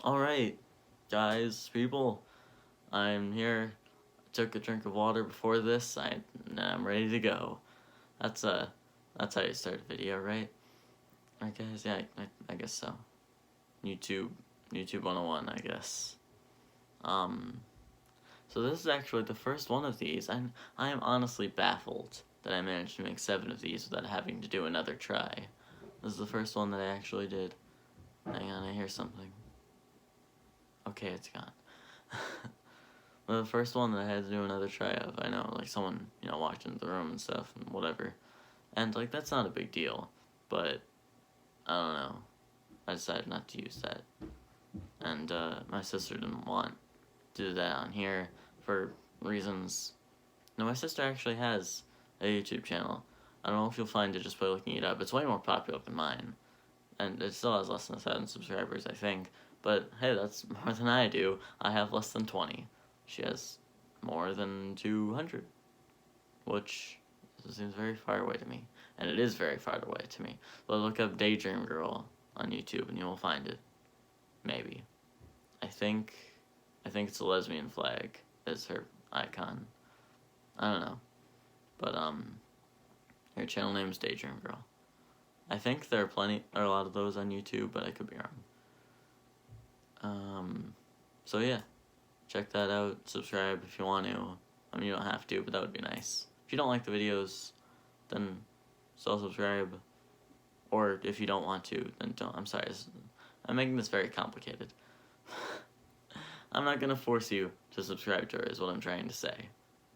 Alright, guys, people, I'm here. I took a drink of water before this. I'm ready to go. That's that's how you start a video, right? Alright, guys, yeah, I guess so. YouTube 101, I guess. Um, so this is actually the first one of these. I am honestly baffled that I managed to make 7 of these without having to do another try. This is the first one that I actually did. Hang on, I hear something. Okay, it's gone. Well, the first one that I had to do another try of, I know, like, someone, walked into the room and stuff, and whatever. And, like, that's not a big deal. But, I don't know. I decided not to use that. And, my sister didn't want to do that on here for reasons. No, my sister actually has a YouTube channel. I don't know if you'll find it just by looking it up. It's way more popular than mine. And it still has less than 1,000 subscribers, I think. But, hey, that's more than I do. I have less than 20. She has more than 200, which seems very far away to me. And it is very far away to me. But look up Daydream Girl on YouTube and you will find it. Maybe. I think it's a lesbian flag as her icon. I don't know. But, her channel name is Daydream Girl. I think there are a lot of those on YouTube, but I could be wrong. So yeah. Check that out, subscribe if you want to. I mean, you don't have to, but that would be nice. If you don't like the videos, then still subscribe. Or if you don't want to, then don't. I'm sorry, I'm making this very complicated. I'm not going to force you to subscribe to her, is what I'm trying to say.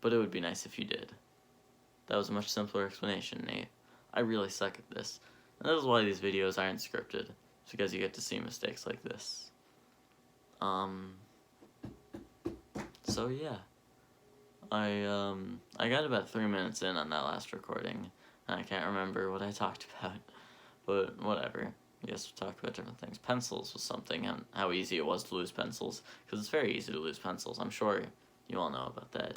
But it would be nice if you did. That was a much simpler explanation, Nate. I really suck at this. And that is why these videos aren't scripted. It's because you get to see mistakes like this. So yeah, I got about 3 minutes in on that last recording, and I can't remember what I talked about, but whatever. I guess we talked about different things. Pencils was something, and how easy it was to lose pencils, because it's very easy to lose pencils. I'm sure you all know about that.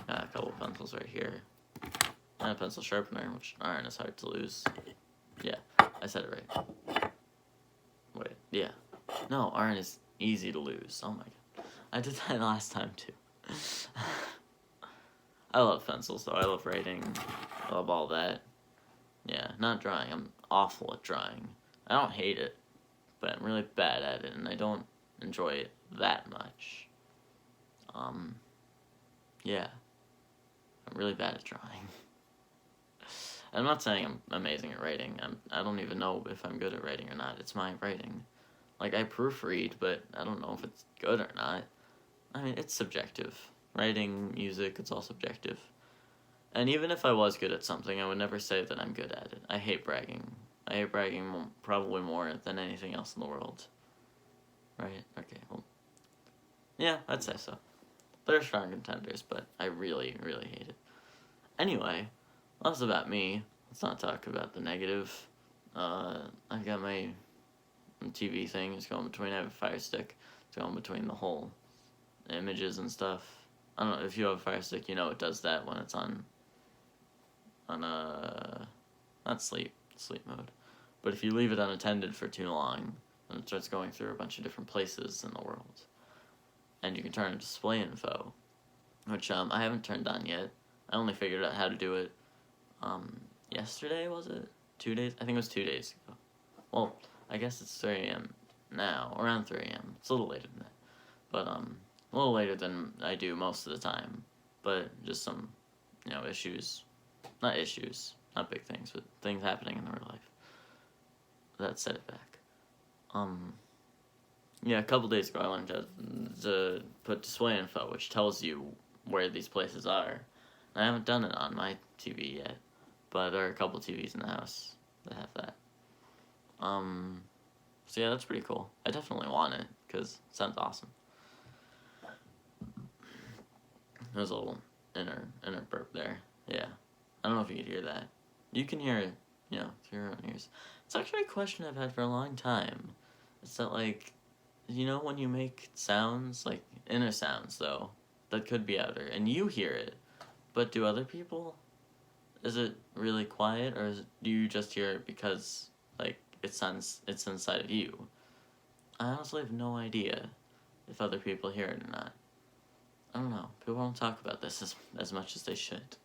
Got a couple pencils right here, and a pencil sharpener, which iron is hard to lose. Yeah, I said it right. Wait, yeah. No, iron is easy to lose. Oh my god. I did that last time too. I love pencils though. I love writing. I love all that. Yeah, not drawing. I'm awful at drawing. I don't hate it, but I'm really bad at it, and I don't enjoy it that much. Yeah. I'm really bad at drawing. I'm not saying I'm amazing at writing. I don't even know if I'm good at writing or not. It's my writing. Like, I proofread, but I don't know if it's good or not. I mean, it's subjective. Writing, music, it's all subjective. And even if I was good at something, I would never say that I'm good at it. I hate bragging. I hate bragging probably more than anything else in the world. Right? Okay, well. Yeah, I'd say so. They're strong contenders, but I really, really hate it. Anyway, that's about me. Let's not talk about the negative. I got my TV thing. It's going between, I have a Fire Stick. It's going between the whole images and stuff. I don't know, if you have a Fire Stick, you know it does that when it's on not sleep mode. But if you leave it unattended for too long, then it starts going through a bunch of different places in the world. And you can turn on display info, which I haven't turned on yet. I only figured out how to do it yesterday, was it? 2 days? I think it was 2 days ago. Well, I guess it's 3 a.m. now, around 3 a.m. It's a little later than that. But a little later than I do most of the time. But just some, issues. Not issues, not big things, but things happening in real life that set it back. Yeah, a couple days ago I wanted to put display info, which tells you where these places are. And I haven't done it on my TV yet, but there are a couple TVs in the house that have that. So yeah, that's pretty cool. I definitely want it, because it sounds awesome. There's a little inner burp there. Yeah. I don't know if you could hear that. You can hear it, through your own ears. It's actually a question I've had for a long time. It's that, like, when you make sounds, like, inner sounds, though, that could be outer, and you hear it, but do other people? Is it really quiet, or do you just hear it because, like, it's inside of you? I honestly have no idea if other people hear it or not. I don't know. People don't talk about this as much as they should.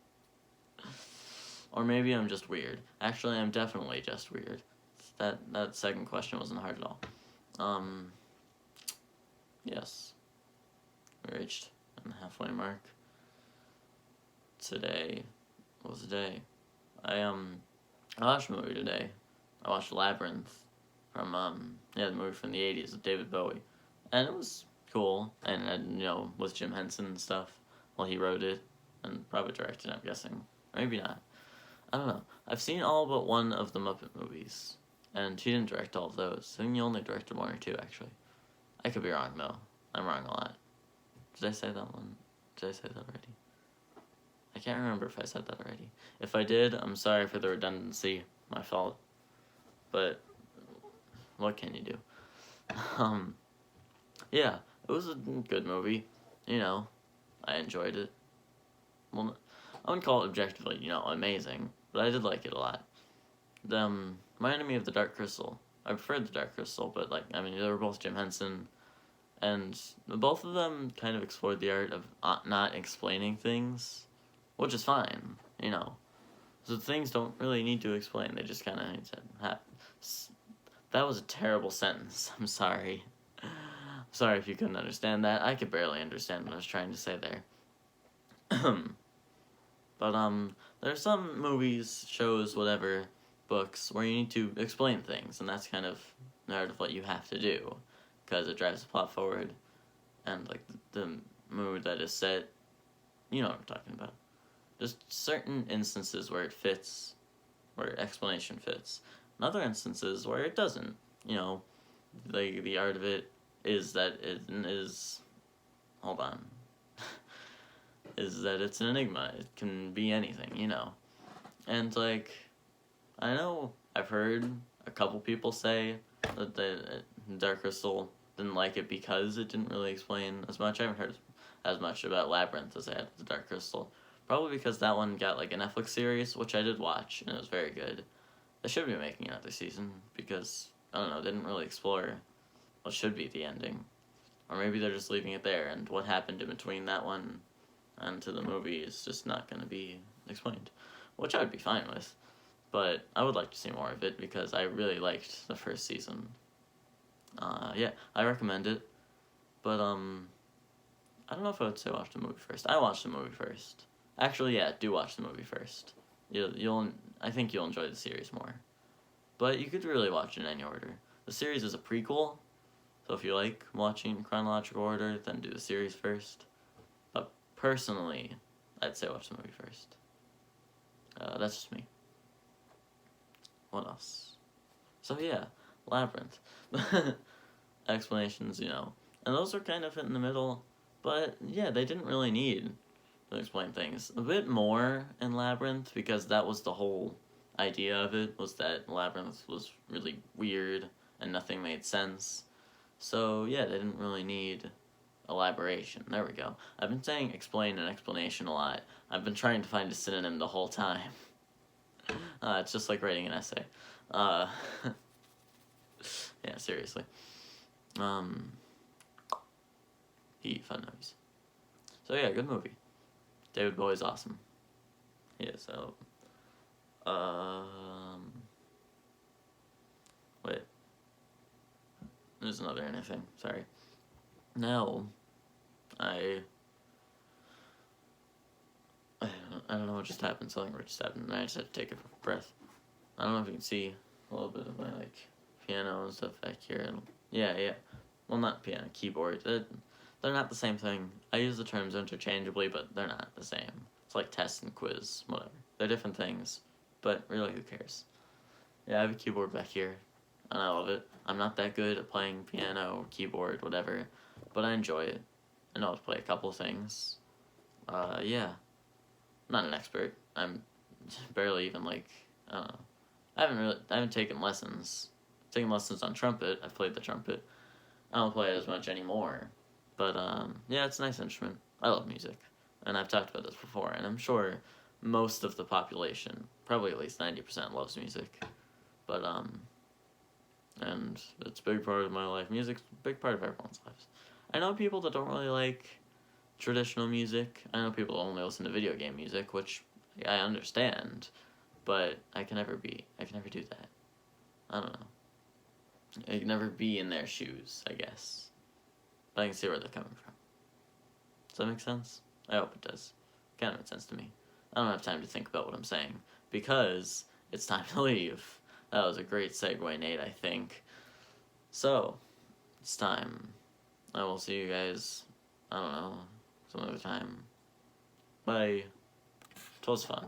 Or maybe I'm just weird. Actually, I'm definitely just weird. That second question wasn't hard at all. Yes. We reached the halfway mark. Today was the day. I watched a movie today. I watched Labyrinth from the movie from the 80s with David Bowie. And it was cool, and with Jim Henson and stuff. Well, he wrote it and probably directed it, I'm guessing. Or maybe not. I don't know. I've seen all but one of the Muppet movies, and he didn't direct all of those. I think he only directed one or two, actually. I could be wrong, though. I'm wrong a lot. Did I say that one? Did I say that already? I can't remember if I said that already. If I did, I'm sorry for the redundancy. My fault. But what can you do? Yeah, it was a good movie. I enjoyed it. Well, I wouldn't call it objectively, amazing, but I did like it a lot. My Enemy of the Dark Crystal. I preferred the Dark Crystal, but they were both Jim Henson, and both of them kind of explored the art of not explaining things, which is fine, So things don't really need to explain; they just kind of need to happen. That was a terrible sentence. I'm sorry. Sorry if you couldn't understand that. I could barely understand what I was trying to say there. But there are some movies, shows, whatever, books where you need to explain things, and that's kind of part of what you have to do, because it drives the plot forward, and the mood that is set, you know what I'm talking about. Just certain instances where it fits, where explanation fits, and other instances where it doesn't. The art of it is that it is. Hold on. Is that it's an enigma. It can be anything, And, I know I've heard a couple people say that the Dark Crystal didn't like it because it didn't really explain as much. I haven't heard as much about Labyrinth as I had with the Dark Crystal. Probably because that one got, a Netflix series, which I did watch, and it was very good. They should be making another season, because, I don't know, they didn't really explore what should be the ending. Or maybe they're just leaving it there, and what happened in between that one and to the movie is just not going to be explained, which I would be fine with, but I would like to see more of it because I really liked the first season. Yeah, I recommend it, but I don't know if I would say watch the movie first. I watched the movie first. Actually, yeah, do watch the movie first. I think you'll enjoy the series more, but you could really watch it in any order. The series is a prequel, so if you like watching in chronological order, then do the series first. Personally, I'd say watch the movie first. That's just me. What else? So yeah, Labyrinth. Explanations, and those are kind of in the middle, but yeah, they didn't really need to explain things. A bit more in Labyrinth, because that was the whole idea of it, was that Labyrinth was really weird and nothing made sense. So yeah, they didn't really need elaboration. There we go. I've been saying explain and explanation a lot. I've been trying to find a synonym the whole time. It's just like writing an essay. Yeah, seriously. Fun noise. So yeah, good movie. David Bowie's awesome. He is. Wait. There's another anything. Sorry. No. I don't know what just happened. Something just happened, and I just had to take a breath. I don't know if you can see a little bit of my piano and stuff back here. Yeah. Well, not piano, keyboard. They're not the same thing. I use the terms interchangeably, but they're not the same. It's like test and quiz, whatever. They're different things, but really, who cares? Yeah, I have a keyboard back here, and I love it. I'm not that good at playing piano or keyboard, whatever, but I enjoy it. I know how to play a couple things. Yeah. Not an expert. I'm barely even I don't know. I haven't taken lessons. I've taken lessons on trumpet. I've played the trumpet. I don't play it as much anymore. But, yeah, it's a nice instrument. I love music. And I've talked about this before, and I'm sure most of the population, probably at least 90%, loves music. But, and it's a big part of my life. Music's a big part of everyone's lives. I know people that don't really like traditional music. I know people only listen to video game music, which I understand, but I can never do that. I don't know. I can never be in their shoes, I guess. But I can see where they're coming from. Does that make sense? I hope it does. Kind of makes sense to me. I don't have time to think about what I'm saying, because it's time to leave. That was a great segue, Nate, I think. So, it's time. I will see you guys, I don't know, some other time. Bye. It was fun.